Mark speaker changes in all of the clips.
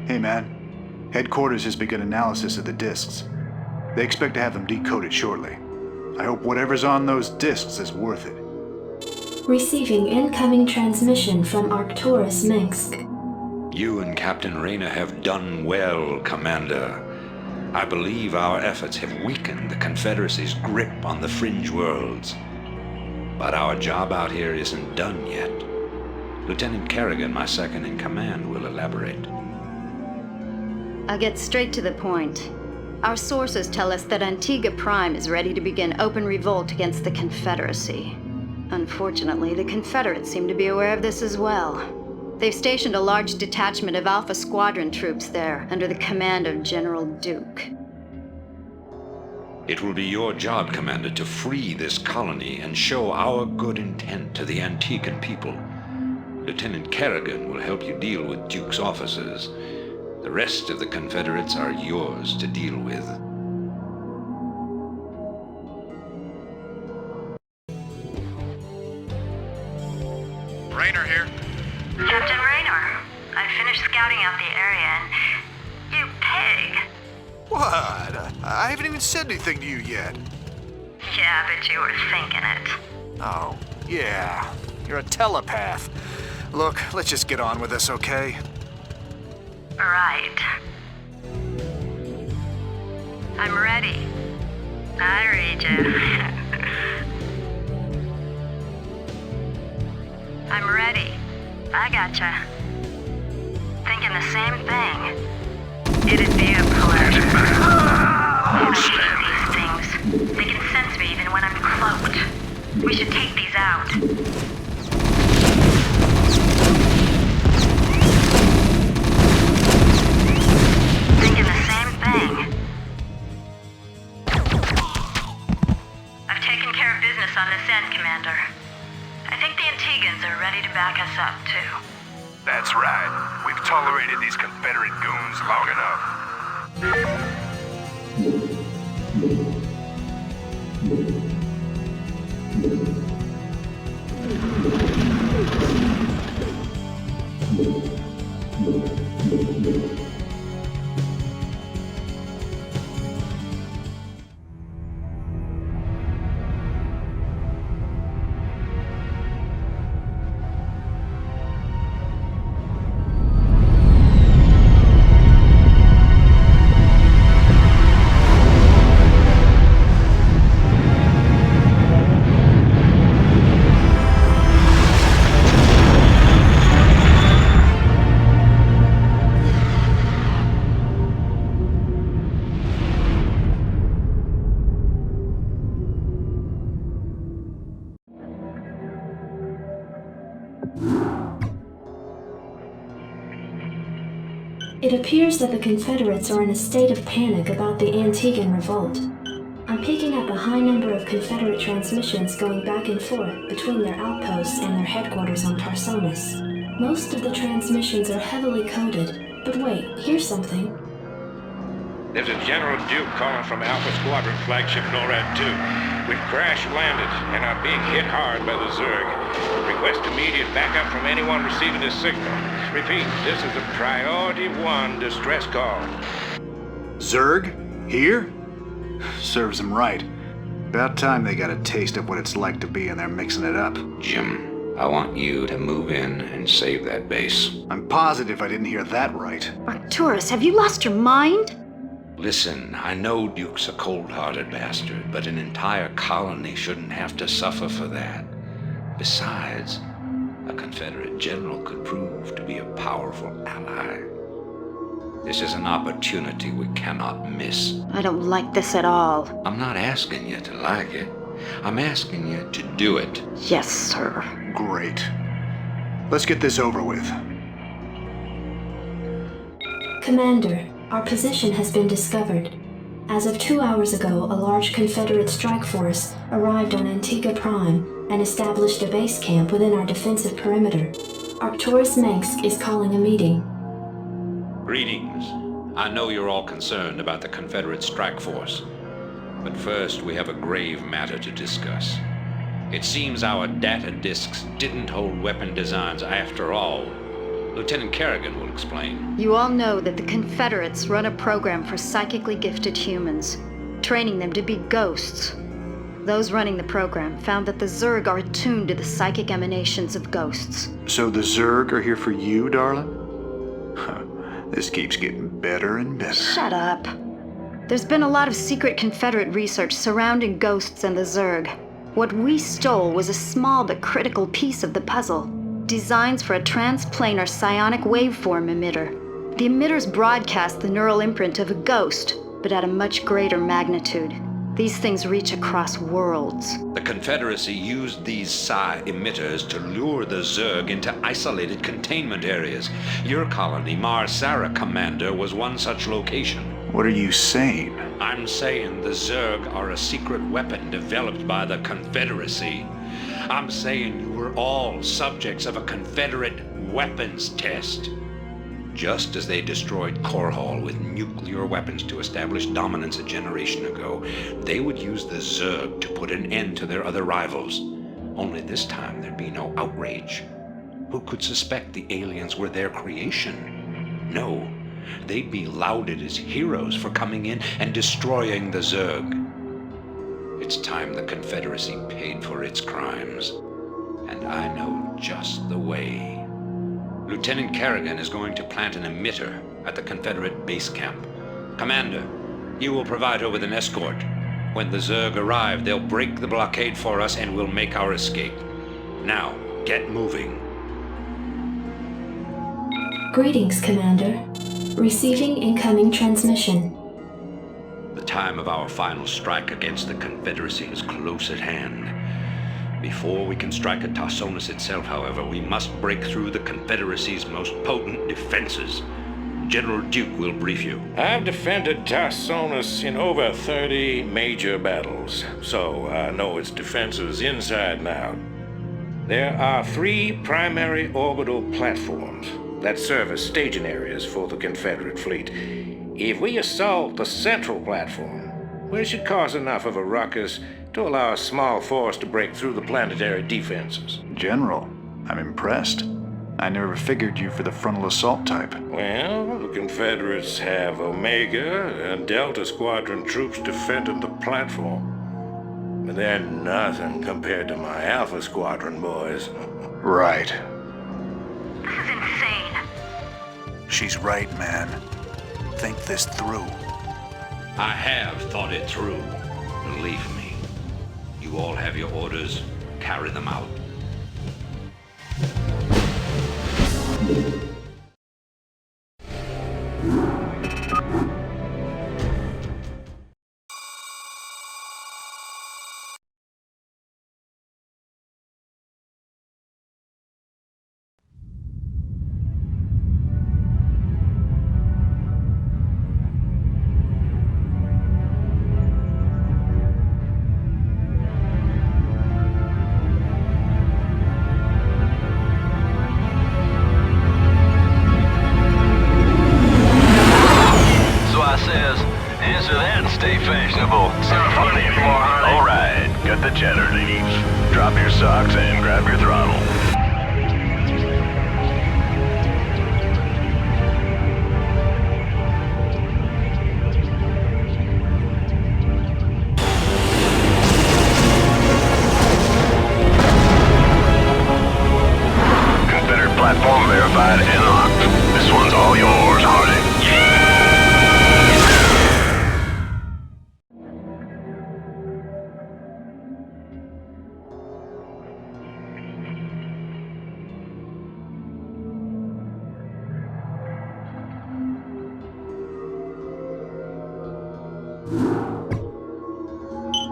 Speaker 1: Hey man, Headquarters has begun analysis of the discs. They expect to have them decoded shortly. I hope whatever's on those discs is worth it.
Speaker 2: Receiving incoming transmission from Arcturus Minsk.
Speaker 3: You and Captain Rayner have done well, Commander. I believe our efforts have weakened the Confederacy's grip on the fringe worlds. But our job out here isn't done yet. Lieutenant Kerrigan, my second in command, will elaborate.
Speaker 4: I'll get straight to the point. Our sources tell us that Antigua Prime is ready to begin open revolt against the Confederacy. Unfortunately, the Confederates seem to be aware of this as well. They've stationed a large detachment of Alpha Squadron troops there, under the command of General Duke.
Speaker 3: It will be your job, Commander, to free this colony and show our good intent to the Antiguan people. Lieutenant Kerrigan will help you deal with Duke's officers. The rest of the Confederates are yours to deal with.
Speaker 5: Rayner here.
Speaker 6: Captain Rayner, I finished scouting out the area and... You pig!
Speaker 5: What? I haven't even said anything to you yet.
Speaker 6: Yeah, but you were thinking it.
Speaker 5: Oh, yeah. You're a telepath. Look, let's just get on with this, okay?
Speaker 6: Right. I'm ready. I read you. I'm ready. I gotcha. Thinking the same thing. It'd be a pleasure. These things. They can sense me even when I'm cloaked. We should take these out. Thinking the same thing. I've taken care of business on this end, Commander. I think the Antigans are ready to back us up, too.
Speaker 7: That's right. We've tolerated these Confederate goons long enough.
Speaker 2: It appears that the Confederates are in a state of panic about the Antiguan revolt. I'm picking up a high number of Confederate transmissions going back and forth between their outposts and their headquarters on Tarsonis. Most of the transmissions are heavily coded, but wait, here's something.
Speaker 8: This is General Duke calling from Alpha Squadron Flagship NORAD 2. We've crash-landed and are being hit hard by the Zerg. Request immediate backup from anyone receiving this signal. Repeat, this is a Priority 1 distress call.
Speaker 1: Zerg? Here? Serves them right. About time they got a taste of what it's like to be in there mixing it up.
Speaker 3: Jim, I want you to move in and save that base.
Speaker 1: I'm positive I didn't hear that right.
Speaker 4: Arcturus, have you lost your mind?
Speaker 3: Listen, I know Duke's a cold-hearted bastard, but an entire colony shouldn't have to suffer for that. Besides, a Confederate general could prove to be a powerful ally. This is an opportunity we cannot miss.
Speaker 4: I don't like this at all.
Speaker 3: I'm not asking you to like it. I'm asking you to do it.
Speaker 4: Yes, sir.
Speaker 1: Great. Let's get this over with.
Speaker 2: Commander, our position has been discovered. As of 2 hours ago, a large Confederate strike force arrived on Antigua Prime and established a base camp within our defensive perimeter. Arcturus Minsk is calling a meeting.
Speaker 3: Greetings. I know you're all concerned about the Confederate strike force. But first, we have a grave matter to discuss. It seems our data disks didn't hold weapon designs after all. Lieutenant Kerrigan will explain.
Speaker 4: You all know that the Confederates run a program for psychically gifted humans, training them to be ghosts. Those running the program found that the Zerg are attuned to the psychic emanations of ghosts.
Speaker 1: So the Zerg are here for you, darling? Huh. This keeps getting better and better.
Speaker 4: Shut up. There's been a lot of secret Confederate research surrounding ghosts and the Zerg. What we stole was a small but critical piece of the puzzle. Designs for a transplanar psionic waveform emitter. The emitters broadcast the neural imprint of a ghost, but at a much greater magnitude. These things reach across worlds.
Speaker 3: The Confederacy used these psi emitters to lure the Zerg into isolated containment areas. Your colony, Mar-Sara Commander, was one such location.
Speaker 1: What are you saying?
Speaker 3: I'm saying the Zerg are a secret weapon developed by the Confederacy. I'm saying you were all subjects of a Confederate weapons test. Just as they destroyed Core Hall with nuclear weapons to establish dominance a generation ago, they would use the Zerg to put an end to their other rivals. Only this time there'd be no outrage. Who could suspect the aliens were their creation? No, they'd be lauded as heroes for coming in and destroying the Zerg. It's time the Confederacy paid for its crimes. And I know just the way. Lieutenant Kerrigan is going to plant an emitter at the Confederate base camp. Commander, you will provide her with an escort. When the Zerg arrive, they'll break the blockade for us and we'll make our escape. Now, get moving.
Speaker 2: Greetings, Commander. Receiving incoming transmission.
Speaker 3: The time of our final strike against the Confederacy is close at hand. Before we can strike at Tarsonis itself, however, we must break through the Confederacy's most potent defenses. General Duke will brief you.
Speaker 8: I've defended Tarsonis in over 30 major battles, so I know its defenses inside and out. There are 3 primary orbital platforms that serve as staging areas for the Confederate fleet. If we assault the central platform, we should cause enough of a ruckus to allow a small force to break through the planetary defenses.
Speaker 1: General, I'm impressed. I never figured you for the frontal assault type.
Speaker 8: Well, the Confederates have Omega and Delta Squadron troops defending the platform. But they're nothing compared to my Alpha Squadron boys.
Speaker 1: Right.
Speaker 6: This is insane.
Speaker 1: She's right, man. Think this through.
Speaker 3: I have thought it through. Believe me. You all have your orders. Carry them out.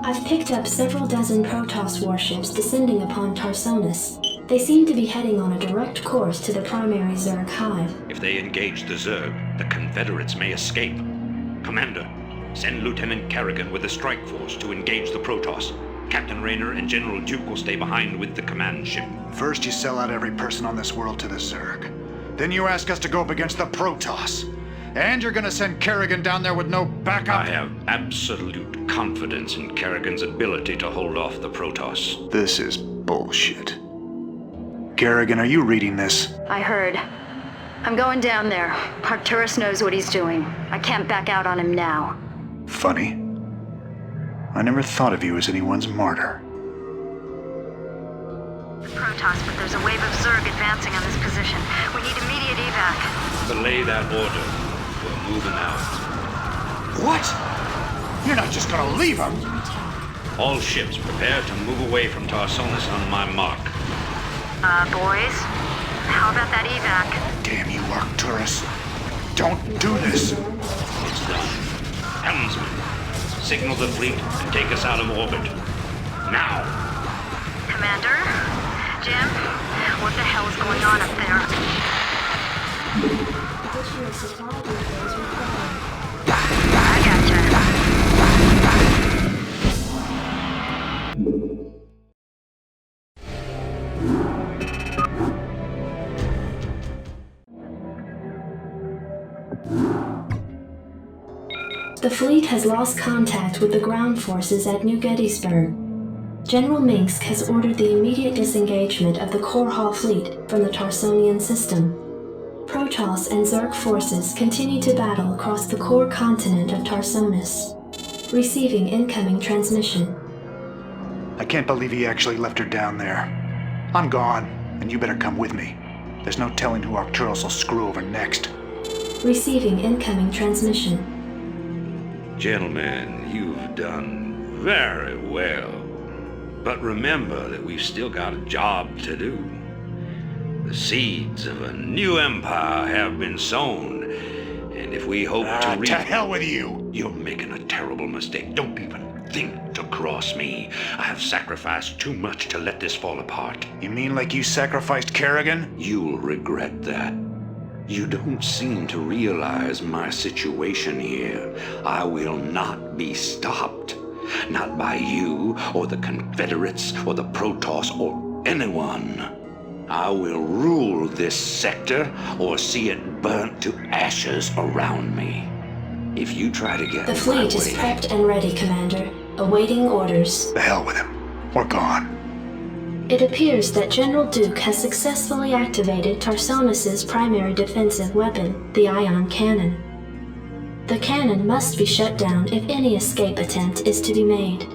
Speaker 2: I've picked up several dozen Protoss warships descending upon Tarsonis. They seem to be heading on a direct course to the primary Zerg hive.
Speaker 3: If they engage the Zerg, the Confederates may escape. Commander, send Lieutenant Kerrigan with a strike force to engage the Protoss. Captain Rayner and General Duke will stay behind with the command ship.
Speaker 1: First you sell out every person on this world to the Zerg. Then you ask us to go up against the Protoss. And you're gonna send Kerrigan down there with no backup?
Speaker 3: I have absolute confidence in Kerrigan's ability to hold off the Protoss.
Speaker 1: This is bullshit. Kerrigan, are you reading this?
Speaker 4: I heard. I'm going down there. Arcturus knows what he's doing. I can't back out on him now.
Speaker 1: Funny. I never thought of you as anyone's martyr.
Speaker 6: The Protoss, but there's a wave of Zerg advancing on this position. We need immediate evac.
Speaker 3: Belay that order. We're moving out.
Speaker 1: What? You're not just gonna leave him?
Speaker 3: All ships prepare to move away from Tarsonis on my mark.
Speaker 6: Boys? How about that evac?
Speaker 1: Damn you, Arcturus. Don't do this.
Speaker 3: It's done. Helmsman, signal the fleet and take us out of orbit. Now!
Speaker 6: Commander? Jim? What the hell is going on up there?
Speaker 2: Additional supply depots required.
Speaker 6: I gotcha.
Speaker 2: The fleet has lost contact with the ground forces at New Gettysburg. General Minsk has ordered the immediate disengagement of the Korhal fleet from the Tarsonian system. Protoss and Zerg forces continue to battle across the core continent of Tarsonis. Receiving incoming transmission.
Speaker 1: I can't believe he actually left her down there. I'm gone, and you better come with me. There's no telling who Arcturus will screw over next.
Speaker 2: Receiving incoming transmission.
Speaker 3: Gentlemen, you've done very well. But remember that we've still got a job to do. The seeds of a new empire have been sown, and if we hope to reap...
Speaker 1: To hell with you!
Speaker 3: You're making a terrible mistake. Don't even think to cross me. I have sacrificed too much to let this fall apart.
Speaker 1: You mean like you sacrificed Kerrigan?
Speaker 3: You'll regret that. You don't seem to realize my situation here. I will not be stopped. Not by you, or the Confederates, or the Protoss, or anyone. I will rule this sector, or see it burnt to ashes around me. If you try to get
Speaker 2: The fleet is prepped and ready, Commander, awaiting orders.
Speaker 1: The hell with him. We're gone.
Speaker 2: It appears that General Duke has successfully activated Tarsonis' primary defensive weapon, the ion cannon. The cannon must be shut down if any escape attempt is to be made.